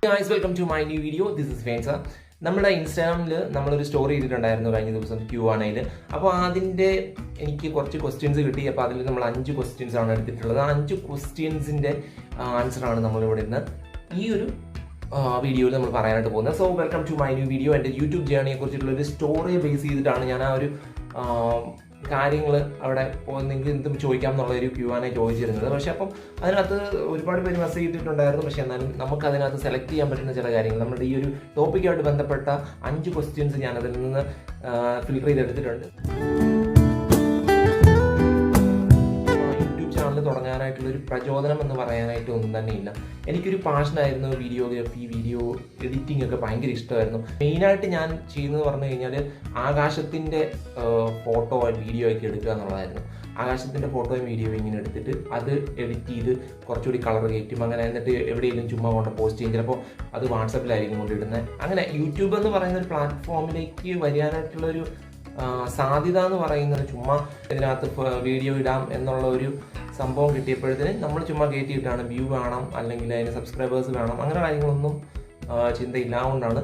Guys, welcome to my new video. This is Vensa. നമ്മുടെ ഇൻസ്റ്റാഗ്രാമിൽ നമ്മളൊരു സ്റ്റോറി ഇട്ടിട്ടുണ്ടായിരുന്നു കഴിഞ്ഞ ദിവസം Q&Aയിൽ. അപ്പോൾ അതിൻ്റെ എനിക്ക് കുറച്ച് ക്വസ്റ്റ്യൻസ് കിട്ടി. അപ്പോൾ അതിൽ നമ്മൾ 5 ക്വസ്റ്റ്യൻസ് ആണ് എടുത്തിട്ടുള്ളത്. ആ 5 ക്വസ്റ്റ്യൻസിൻ്റെ ആൻസറാണ് നമ്മളിവിടെ ഇന്ന് ഈ ഒരു വീഡിയോയിൽ നമ്മൾ പറയാനായിട്ട് പോകുന്നത്. So welcome to my new video. എൻ്റെ യൂട്യൂബ് ജേർണിയെ കുറിച്ചിട്ടുള്ള ഒരു സ്റ്റോറി ബേസ് ചെയ്തിട്ടാണ് ഞാൻ ആ ഒരു കാര്യങ്ങൾ അവിടെ നിങ്ങൾക്ക് എന്തും ചോദിക്കാം എന്നുള്ള ഒരു Q&A ചോദിച്ചിരുന്നത്. പക്ഷേ അപ്പം അതിനകത്ത് ഒരുപാട് പേര് മെസ്സേജ് ചെയ്തിട്ടുണ്ടായിരുന്നു. പക്ഷേ എന്നാലും നമുക്ക് അതിനകത്ത് സെലക്ട് ചെയ്യാൻ പറ്റുന്ന ചില കാര്യങ്ങൾ നമ്മുടെ ഈ ഒരു ടോപ്പിക്കായിട്ട് ബന്ധപ്പെട്ട 5 ക്വസ്റ്റ്യൻസ് ഞാൻ അതിൽ നിന്ന് ഫിൽട്ടർ ചെയ്തെടുത്തിട്ടുണ്ട്. തുടങ്ങാനായിട്ടുള്ളൊരു പ്രചോദനം എന്ന് പറയാനായിട്ട് ഒന്നും തന്നെ ഇല്ല. എനിക്കൊരു പാഷനായിരുന്നു വീഡിയോഗ്രാഫി, വീഡിയോ എഡിറ്റിംഗ് ഒക്കെ ഭയങ്കര ഇഷ്ടമായിരുന്നു. മെയിനായിട്ട് ഞാൻ ചെയ്യുന്നത് പറഞ്ഞു കഴിഞ്ഞാൽ ആകാശത്തിൻ്റെ ഫോട്ടോ വീഡിയോ ഒക്കെ എടുക്കുക എന്നുള്ളതായിരുന്നു. ആകാശത്തിൻ്റെ ഫോട്ടോയും വീഡിയോയും ഇങ്ങനെ എടുത്തിട്ട് അത് എഡിറ്റ് ചെയ്ത് കുറച്ചുകൂടി കളർ കയറ്റും. അങ്ങനെ എന്നിട്ട് എവിടെയെങ്കിലും ചുമ്മാ കൊണ്ട് പോസ്റ്റ് ചെയ്യും. ചിലപ്പോൾ അത് വാട്സപ്പിലായിരിക്കും കൊണ്ടിടുന്നത്. അങ്ങനെ യൂട്യൂബ് എന്ന് പറയുന്ന ഒരു പ്ലാറ്റ്ഫോമിലേക്ക് വരാനായിട്ടുള്ളൊരു സാധ്യത എന്ന് പറയുന്നത് ചുമ്മാ ഇതിനകത്ത് വീഡിയോ ഇടാം എന്നുള്ള ഒരു സംഭവം കിട്ടിയപ്പോഴത്തേന് നമ്മൾ ചുമ്മാ കയറ്റിയിട്ടാണ് വ്യൂ വേണം അല്ലെങ്കിൽ അതിന് സബ്സ്ക്രൈബേഴ്സ് വേണം അങ്ങനെ കാര്യങ്ങളൊന്നും ചിന്തയില്ലാകൊണ്ടാണ്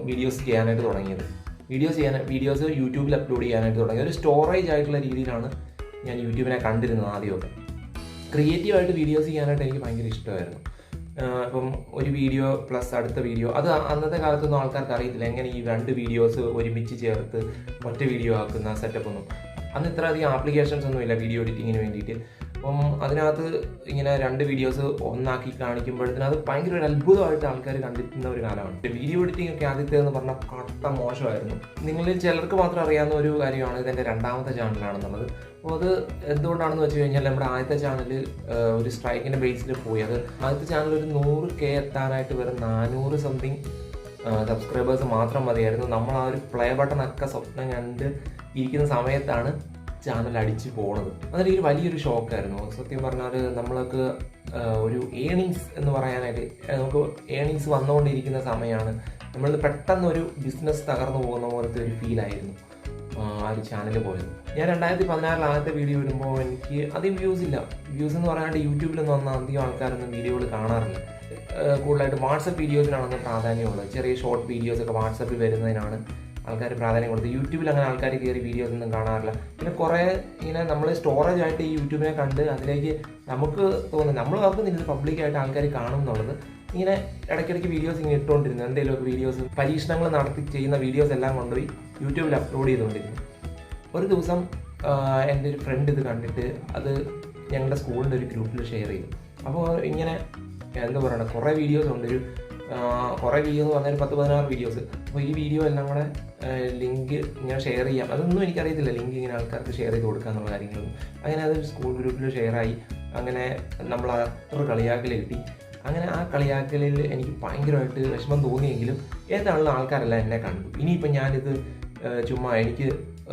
വീഡിയോസ് ചെയ്യാനായിട്ട് തുടങ്ങിയത്. വീഡിയോസ് യൂട്യൂബിൽ അപ്ലോഡ് ചെയ്യാനായിട്ട് തുടങ്ങിയത്. ഒരു സ്റ്റോറേജ് ആയിട്ടുള്ള രീതിയിലാണ് ഞാൻ യൂട്യൂബിനെ കണ്ടിരുന്നത്. ആദ്യമൊക്കെ ക്രിയേറ്റീവായിട്ട് വീഡിയോസ് ചെയ്യാനായിട്ട് എനിക്ക് ഭയങ്കര ഇഷ്ടമായിരുന്നു. ഇപ്പം ഒരു വീഡിയോ പ്ലസ് അടുത്ത വീഡിയോ, അത് അന്നത്തെ കാലത്തൊന്നും ആൾക്കാർക്ക് അറിയത്തില്ല എങ്ങനെ ഈ 2 വീഡിയോസ് ഒരുമിച്ച് ചേർത്ത് ഒറ്റ വീഡിയോ ആക്കുന്ന സെറ്റപ്പൊന്നും. അന്ന് ഇത്ര അധികം ആപ്ലിക്കേഷൻസ് ഒന്നുമില്ല വീഡിയോ എഡിറ്റിങ്ങിന് വേണ്ടിയിട്ട്. അപ്പം അതിനകത്ത് ഇങ്ങനെ 2 വീഡിയോസ് ഒന്നാക്കി കാണിക്കുമ്പോഴത്തേന് അത് ഭയങ്കര ഒരു അത്ഭുതമായിട്ട് ആൾക്കാർ കണ്ടിരുന്ന ഒരു കാലമാണ്. വീഡിയോ എഡിറ്റിംഗ് ഒക്കെ ആദ്യത്തെ എന്ന് പറഞ്ഞാൽ കട്ട മോശമായിരുന്നു. നിങ്ങളിൽ ചിലർക്ക് മാത്രം അറിയാവുന്ന ഒരു കാര്യമാണ് ഇതെൻ്റെ 2ാമത്തെ ചാനലാണെന്നുള്ളത്. അപ്പോൾ അത് എന്തുകൊണ്ടാണെന്ന് വെച്ച് കഴിഞ്ഞാൽ നമ്മുടെ ആദ്യത്തെ ചാനൽ ഒരു സ്ട്രൈക്കിൻ്റെ ബേസിൽ പോയി. അത് ആദ്യത്തെ ചാനൽ ഒരു 100K എത്താനായിട്ട് വെറും 400 സംതിങ് സബ്സ്ക്രൈബേഴ്സ് മാത്രം മതിയായിരുന്നു. നമ്മൾ ആ ഒരു പ്ലേ ബട്ടണൊക്കെ സ്വപ്നം കണ്ട് ഇരിക്കുന്ന സമയത്താണ് ചാനൽ അടിച്ച് പോണത്. അതൊരു വലിയൊരു ഷോക്കായിരുന്നു. സത്യം പറഞ്ഞാൽ നമ്മൾക്ക് ഒരു ഏണിങ്സ് എന്ന് പറയാനായിട്ട് നമുക്ക് ഏണിങ്സ് വന്നുകൊണ്ടിരിക്കുന്ന സമയമാണ്. നമ്മൾ പെട്ടെന്നൊരു ബിസിനസ് തകർന്നു പോകുന്ന പോലത്തെ ഒരു ഫീലായിരുന്നു ആ ഒരു ചാനൽ പോയത്. ഞാൻ 2016 ആദ്യത്തെ വീഡിയോ വരുമ്പോൾ എനിക്ക് അധികം വ്യൂസ് ഇല്ല. വ്യൂസ് എന്ന് പറയാനായിട്ട് യൂട്യൂബിലൊന്നും വന്ന അധികം ആൾക്കാരൊന്നും വീഡിയോകൾ കാണാറില്ല. കൂടുതലായിട്ട് വാട്സപ്പ് വീഡിയോസിനാണ് പ്രാധാന്യമുള്ളത്. ചെറിയ ഷോർട്ട് വീഡിയോസൊക്കെ വാട്സപ്പിൽ വരുന്നതിനാണ് ആൾക്കാർ പ്രാധാന്യം കൊടുത്ത്. യൂട്യൂബിൽ അങ്ങനെ ആൾക്കാർ കയറി വീഡിയോസ് ഒന്നും കാണാറില്ല. പിന്നെ കുറേ ഇങ്ങനെ നമ്മൾ സ്റ്റോറേജ് ആയിട്ട് ഈ യൂട്യൂബിനെ കണ്ട് അതിലേക്ക് നമുക്ക് തോന്നുന്നു നമ്മൾ ഓർക്കുന്നില്ല പബ്ലിക്കായിട്ട് ആൾക്കാർ കാണും എന്നുള്ളത്. ഇങ്ങനെ ഇടയ്ക്കിടയ്ക്ക് വീഡിയോസ് ഇങ്ങനെ ഇട്ടുകൊണ്ടിരുന്നു. എന്തെങ്കിലുമൊക്കെ വീഡിയോസ് പരീക്ഷണങ്ങൾ നടത്തി ചെയ്യുന്ന വീഡിയോസ് എല്ലാം കൊണ്ടുപോയി യൂട്യൂബിൽ അപ്ലോഡ് ചെയ്തുകൊണ്ടിരുന്നു. ഒരു ദിവസം എൻ്റെ ഒരു ഫ്രണ്ട് ഇത് കണ്ടിട്ട് അത് ഞങ്ങളുടെ സ്കൂളിൻ്റെ ഒരു ഗ്രൂപ്പിൽ ഷെയർ ചെയ്തു. അപ്പോൾ ഇങ്ങനെ എന്താ പറയണത്, കുറേ വീഡിയോസ് ഉണ്ട്. കുറേ വീഡിയോ എന്ന് പറഞ്ഞാൽ 10-16 വീഡിയോസ്. അപ്പോൾ ഈ വീഡിയോ എല്ലാം കൂടെ ലിങ്ക് ഇങ്ങനെ ഷെയർ ചെയ്യാം. അതൊന്നും എനിക്കറിയത്തില്ല ലിങ്ക് ഇങ്ങനെ ആൾക്കാർക്ക് ഷെയർ ചെയ്ത് കൊടുക്കുക എന്നുള്ള കാര്യങ്ങളൊന്നും. അങ്ങനെ അത് സ്കൂൾ ഗ്രൂപ്പിൽ ഷെയറായി. അങ്ങനെ നമ്മൾ അത്ര കളിയാക്കൽ കിട്ടി. അങ്ങനെ ആ കളിയാക്കലിൽ എനിക്ക് ഭയങ്കരമായിട്ട് വിഷമം തോന്നിയെങ്കിലും ഏതാണുള്ള ആൾക്കാരെല്ലാം എന്നെ കണ്ടു. ഇനിയിപ്പം ഞാനിത് ചുമ്മാ എനിക്ക്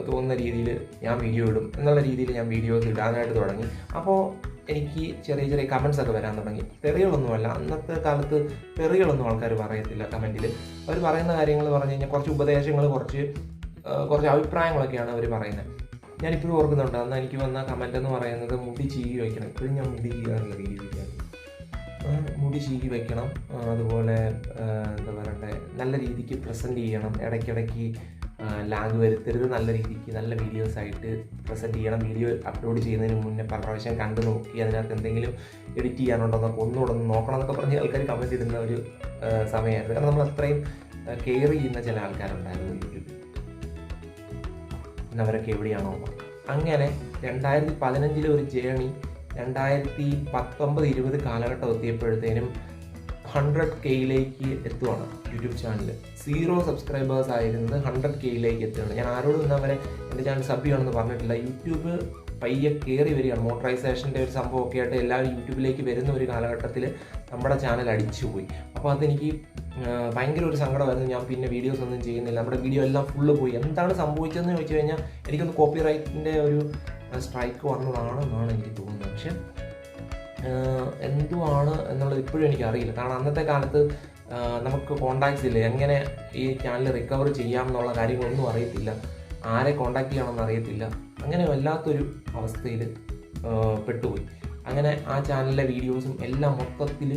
തോന്നുന്ന രീതിയിൽ ഞാൻ വീഡിയോ ഇടും എന്നുള്ള രീതിയിൽ ഞാൻ വീഡിയോസ് ഇടാനായിട്ട് തുടങ്ങി. അപ്പോൾ എനിക്ക് ചെറിയ ചെറിയ കമൻസ് ഒക്കെ വരാൻ തുടങ്ങി. തെറികളൊന്നുമല്ല, അന്നത്തെ കാലത്ത് തെറികളൊന്നും ആൾക്കാർ പറയത്തില്ല കമൻറ്റിൽ. അവർ പറയുന്ന കാര്യങ്ങൾ പറഞ്ഞു കഴിഞ്ഞാൽ കുറച്ച് ഉപദേശങ്ങൾ, കുറച്ച് അഭിപ്രായങ്ങളൊക്കെയാണ് അവർ പറയുന്നത്. ഞാനിപ്പോഴും ഓർക്കുന്നുണ്ട് അന്ന് എനിക്ക് വന്ന കമൻറ്റ് എന്ന് പറയുന്നത് മുടി ചീകി വയ്ക്കണം. ഇപ്പോഴും ഞാൻ മുടി ചീകാറില്ല വീഡിയോ ചെയ്യാൻ. മുടി ചീകി വയ്ക്കണം, അതുപോലെ എന്താ പറയണ്ടേ, നല്ല രീതിക്ക് പ്രസൻറ്റ് ചെയ്യണം, ഇടയ്ക്കിടയ്ക്ക് ലാഗ് വരുത്തരുത്, നല്ല രീതിക്ക് നല്ല വീഡിയോസായിട്ട് പ്രസൻറ്റ് ചെയ്യണം. വീഡിയോ അപ്ലോഡ് ചെയ്യുന്നതിന് മുന്നേ പല പ്രാവശ്യം കണ്ടു നോക്കി അതിനകത്ത് എന്തെങ്കിലും എഡിറ്റ് ചെയ്യാനുണ്ടോന്നൊക്കെ ഒന്നുകൂടെ നോക്കണം എന്നൊക്കെ പറഞ്ഞ് ആൾക്കാർ കമൻറ്റ് ഇടുന്ന ഒരു സമയമായിരുന്നു. കാരണം നമ്മൾ അത്രയും കെയർ ചെയ്യുന്ന ചില ആൾക്കാരുണ്ടായിരുന്നു യൂട്യൂബിൽ. അവരൊക്കെ എവിടെയാണോ. അങ്ങനെ 2015 ഒരു ജേണി 2019-20 കാലഘട്ടം എത്തിയപ്പോഴത്തേനും 100Kയിലേക്ക് എത്തുവാണ് യൂട്യൂബ് ചാനൽ. 0 സബ്സ്ക്രൈബേഴ്സ് ആയിരുന്നത് 100Kയിലേക്ക് എത്തുകയാണ്. ഞാൻ ആരോടും ഇന്നവരെ എൻ്റെ ചാനൽ സബ് ചെയ്യണമെന്ന് പറഞ്ഞിട്ടില്ല. യൂട്യൂബ് പയ്യെ കയറി വരികയാണ്. മോട്ടറൈസേഷൻ്റെ ഒരു സംഭവമൊക്കെ ആയിട്ട് എല്ലാവരും യൂട്യൂബിലേക്ക് വരുന്ന ഒരു കാലഘട്ടത്തിൽ നമ്മുടെ ചാനൽ അടിച്ചുപോയി. അപ്പോൾ അതെനിക്ക് ഭയങ്കര ഒരു സങ്കടമായിരുന്നു. ഞാൻ പിന്നെ വീഡിയോസ് ഒന്നും ചെയ്യുന്നില്ല. നമ്മുടെ വീഡിയോ എല്ലാം ഫുള്ള് പോയി. എന്താണ് സംഭവിച്ചതെന്ന് ചോദിച്ചു കഴിഞ്ഞാൽ എനിക്കൊന്ന് കോപ്പിറൈറ്റിൻ്റെ ഒരു സ്ട്രൈക്ക് വന്നതാണെന്നാണ് എനിക്ക് തോന്നുന്നത്. പക്ഷെ എന്തുവാണ് എന്നുള്ളത് ഇപ്പോഴും എനിക്കറിയില്ല. കാരണം അന്നത്തെ കാലത്ത് നമുക്ക് കോണ്ടാക്ട്സ് ഇല്ല. എങ്ങനെ ഈ ചാനൽ റിക്കവർ ചെയ്യാം എന്നുള്ള കാര്യങ്ങളൊന്നും അറിയത്തില്ല. ആരെ കോണ്ടാക്ട് ചെയ്യണമെന്ന് അറിയത്തില്ല. അങ്ങനെ വല്ലാത്തൊരു അവസ്ഥയിൽ പെട്ടുപോയി. അങ്ങനെ ആ ചാനലിലെ വീഡിയോസും എല്ലാം മൊത്തത്തിൽ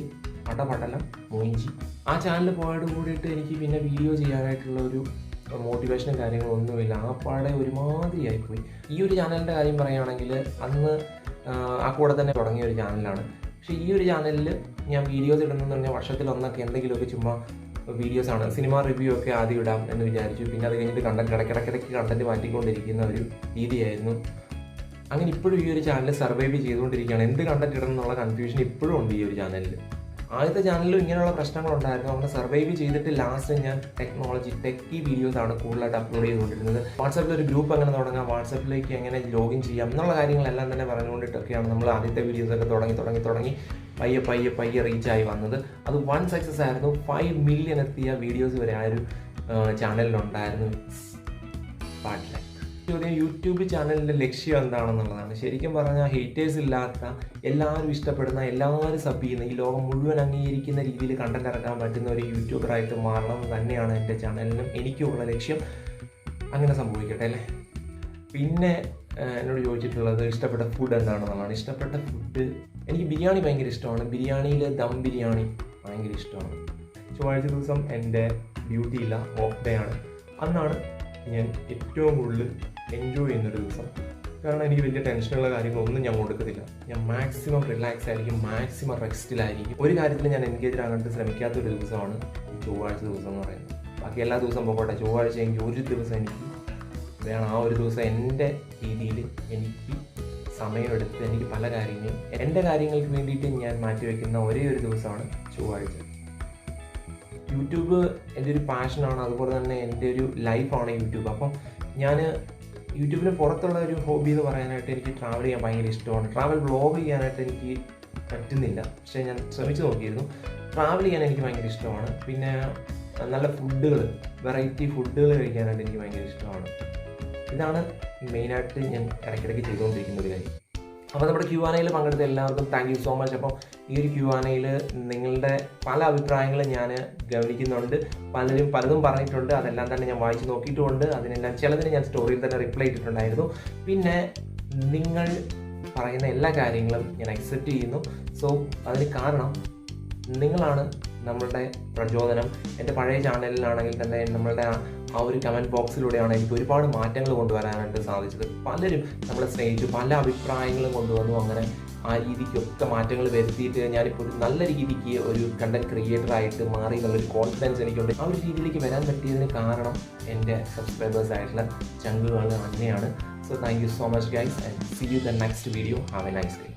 അടപടലം മൂഞ്ചി. ആ ചാനൽ പോയോട് കൂടിയിട്ട് എനിക്ക് പിന്നെ വീഡിയോ ചെയ്യാനായിട്ടുള്ള ഒരു മോട്ടിവേഷനും കാര്യങ്ങളൊന്നുമില്ല. ആ പാടെ ഒരുമാതിരിയായിപ്പോയി. ഈ ഒരു ചാനലിൻ്റെ കാര്യം പറയുകയാണെങ്കിൽ അന്ന് ആ കൂടെ തന്നെ തുടങ്ങിയ ഒരു ചാനലാണ്. പക്ഷേ ഈ ഒരു ചാനലിൽ ഞാൻ വീഡിയോസ് ഇടുന്നതെന്ന് പറഞ്ഞാൽ വർഷത്തിലൊന്നൊക്കെ എന്തെങ്കിലുമൊക്കെ ചുമ്മാ വീഡിയോസാണ്. സിനിമ റിവ്യൂ ഒക്കെ ആദ്യം ഇടാം എന്ന് വിചാരിച്ചു. പിന്നെ അത് കഴിഞ്ഞിട്ട് ഇടയ്ക്കിടയ്ക്ക് കണ്ടന്റ് മാറ്റിക്കൊണ്ടിരിക്കുന്ന ഒരു രീതിയായിരുന്നു. അങ്ങനെ ഇപ്പോഴും ഈ ഒരു ചാനൽ സർവൈവ് ചെയ്തുകൊണ്ടിരിക്കുകയാണ്. എന്ത് കണ്ടന്റ് ഇടണം എന്നുള്ള കൺഫ്യൂഷൻ ഇപ്പോഴും ഉണ്ട് ഈ ഒരു ചാനലിൽ. ആദ്യത്തെ ചാനലിലും ഇങ്ങനെയുള്ള പ്രശ്നങ്ങളുണ്ടായിരുന്നു. അങ്ങനെ സർവൈവ് ചെയ്തിട്ട് ലാസ്റ്റ് ഞാൻ ടെക്കി വീഡിയോസാണ് കൂടുതലായിട്ട് അപ്ലോഡ് ചെയ്തുകൊണ്ടിരുന്നത്. വാട്സാപ്പിൽ ഒരു ഗ്രൂപ്പ് എങ്ങനെ തുടങ്ങാം, വാട്സാപ്പിലേക്ക് എങ്ങനെ ലോഗിൻ ചെയ്യാം എന്നുള്ള കാര്യങ്ങളെല്ലാം തന്നെ പറഞ്ഞുകൊണ്ടിട്ടൊക്കെയാണ് നമ്മൾ ആദ്യത്തെ വീഡിയോസൊക്കെ തുടങ്ങി പയ്യെ റീച്ചായി വന്നത്. അത് 1 സക്സസ് ആയിരുന്നു. 5 മില്യൺ എത്തിയ വീഡിയോസ് വരെ ആ ഒരു ചാനലിലുണ്ടായിരുന്നു. യൂട്യൂബ് ചാനലിൻ്റെ ലക്ഷ്യം എന്താണെന്നുള്ളതാണ്. ശരിക്കും പറഞ്ഞാൽ ഹേറ്റേഴ്സ് ഇല്ലാത്ത, എല്ലാവരും ഇഷ്ടപ്പെടുന്ന, എല്ലാവരും സബ് ചെയ്യുന്ന, ഈ ലോകം മുഴുവൻ അംഗീകരിക്കുന്ന രീതിയിൽ കണ്ടന്റ് ഇറക്കാൻ പറ്റുന്ന ഒരു യൂട്യൂബറായിട്ട് മാറണം എന്ന് തന്നെയാണ് എൻ്റെ ചാനലിനും എനിക്കുള്ള ലക്ഷ്യം. അങ്ങനെ സംഭവിക്കട്ടെ അല്ലേ. പിന്നെ എന്നോട് ചോദിച്ചിട്ടുള്ളത് ഇഷ്ടപ്പെട്ട ഫുഡ് എന്താണെന്നുള്ളതാണ്. ഇഷ്ടപ്പെട്ട ഫുഡ് എനിക്ക് ബിരിയാണി ഭയങ്കര ഇഷ്ടമാണ്. ബിരിയാണിയിൽ ദം ബിരിയാണി ഭയങ്കര ഇഷ്ടമാണ്. ചൊവ്വാഴ്ച ദിവസം എൻ്റെ ഡ്യൂട്ടി ഇല്ല, ഓഫ് ഡേ ആണ്. അന്നാണ് ഞാൻ ഏറ്റവും കൂടുതൽ എൻജോയ് ചെയ്യുന്നൊരു ദിവസം. കാരണം എനിക്ക് വലിയ ടെൻഷനുള്ള കാര്യങ്ങളൊന്നും ഞാൻ കൊടുക്കത്തില്ല. ഞാൻ മാക്സിമം റിലാക്സ് ആയിരിക്കും, മാക്സിമം റെസ്റ്റിലായിരിക്കും. ഒരു കാര്യത്തിൽ ഞാൻ എൻഗേജ് ആകാനായിട്ട് ശ്രമിക്കാത്തൊരു ദിവസമാണ് ചൊവ്വാഴ്ച ദിവസം എന്ന് പറയുന്നത്. ബാക്കി എല്ലാ ദിവസവും പോകട്ടെ, ചൊവ്വാഴ്ച എനിക്ക് ഒരു ദിവസം എനിക്ക് വേണം. ആ ഒരു ദിവസം എൻ്റെ രീതിയിൽ എനിക്ക് സമയമെടുത്ത് എനിക്ക് പല കാര്യങ്ങളും എൻ്റെ കാര്യങ്ങൾക്ക് വേണ്ടിയിട്ട് ഞാൻ മാറ്റിവെക്കുന്ന ഒരേ ഒരു ദിവസമാണ് ചൊവ്വാഴ്ച. യൂട്യൂബ് എൻ്റെ ഒരു പാഷനാണ്, അതുപോലെ തന്നെ എൻ്റെ ഒരു ലൈഫാണ് യൂട്യൂബ്. അപ്പം ഞാൻ യൂട്യൂബിന് പുറത്തുള്ള ഒരു ഹോബി എന്ന് പറയാനായിട്ട് എനിക്ക് ട്രാവൽ ചെയ്യാൻ ഭയങ്കര ഇഷ്ടമാണ്. ട്രാവൽ വ്ളോഗ് ചെയ്യാനായിട്ട് എനിക്ക് പറ്റുന്നില്ല, പക്ഷേ ഞാൻ ശ്രമിച്ചു നോക്കിയിരുന്നു. ട്രാവൽ ചെയ്യാൻ എനിക്ക് ഭയങ്കര ഇഷ്ടമാണ്. പിന്നെ നല്ല ഫുഡുകൾ, വെറൈറ്റി ഫുഡുകൾ കഴിക്കാനായിട്ട് എനിക്ക് ഭയങ്കര ഇഷ്ടമാണ്. ഇതാണ് മെയിനായിട്ട് ഞാൻ ഇടയ്ക്കിടയ്ക്ക് ചെയ്തുകൊണ്ടിരിക്കുന്ന ഒരു കാര്യം. അപ്പോൾ നമ്മുടെ Q&Aയിൽ പങ്കെടുത്ത എല്ലാവർക്കും താങ്ക് യു സോ മച്ച്. അപ്പോൾ ഈ ഒരു Q&Aയിൽ നിങ്ങളുടെ പല അഭിപ്രായങ്ങളും ഞാൻ ഗവനിക്കുന്നുണ്ട്. പലതും പറഞ്ഞിട്ടുണ്ട്. അതെല്ലാം തന്നെ ഞാൻ വായിച്ച് നോക്കിയിട്ടുമുണ്ട്. അതിനെല്ലാം ചിലതിന് ഞാൻ സ്റ്റോറിയിൽ തന്നെ റിപ്ലൈ ഇട്ടിട്ടുണ്ടായിരുന്നു. പിന്നെ നിങ്ങൾ പറയുന്ന എല്ലാ കാര്യങ്ങളും ഞാൻ അക്സെപ്റ്റ് ചെയ്യുന്നു. സോ അതിന് കാരണം നിങ്ങളാണ് നമ്മളുടെ പ്രചോദനം. എൻ്റെ പഴയ ചാനലിലാണെങ്കിൽ തന്നെ നമ്മളുടെ ആ ഒരു കമൻറ്റ് ബോക്സിലൂടെയാണ് എനിക്ക് ഒരുപാട് മാറ്റങ്ങൾ കൊണ്ടുവരാനായിട്ട് സാധിച്ചത്. പലരും നമ്മളെ സ്നേഹിച്ചു, പല അഭിപ്രായങ്ങളും കൊണ്ടുവന്നു. അങ്ങനെ ആ രീതിക്കൊക്കെ മാറ്റങ്ങൾ വരുത്തിയിട്ട് ഞാനിപ്പോൾ ഒരു നല്ല രീതിക്ക് ഒരു കണ്ടന്റ് ക്രിയേറ്ററായിട്ട് മാറി എന്നുള്ളൊരു കോൺഫിഡൻസ് എനിക്കുണ്ട്. ആ ഒരു രീതിയിലേക്ക് വരാൻ പറ്റിയതിന് കാരണം എൻ്റെ സബ്സ്ക്രൈബേഴ്സ് ആയിട്ടുള്ള ചങ്കുകൾ തന്നെയാണ്. So thank you so much guys, and see you the next video. Have a nice day.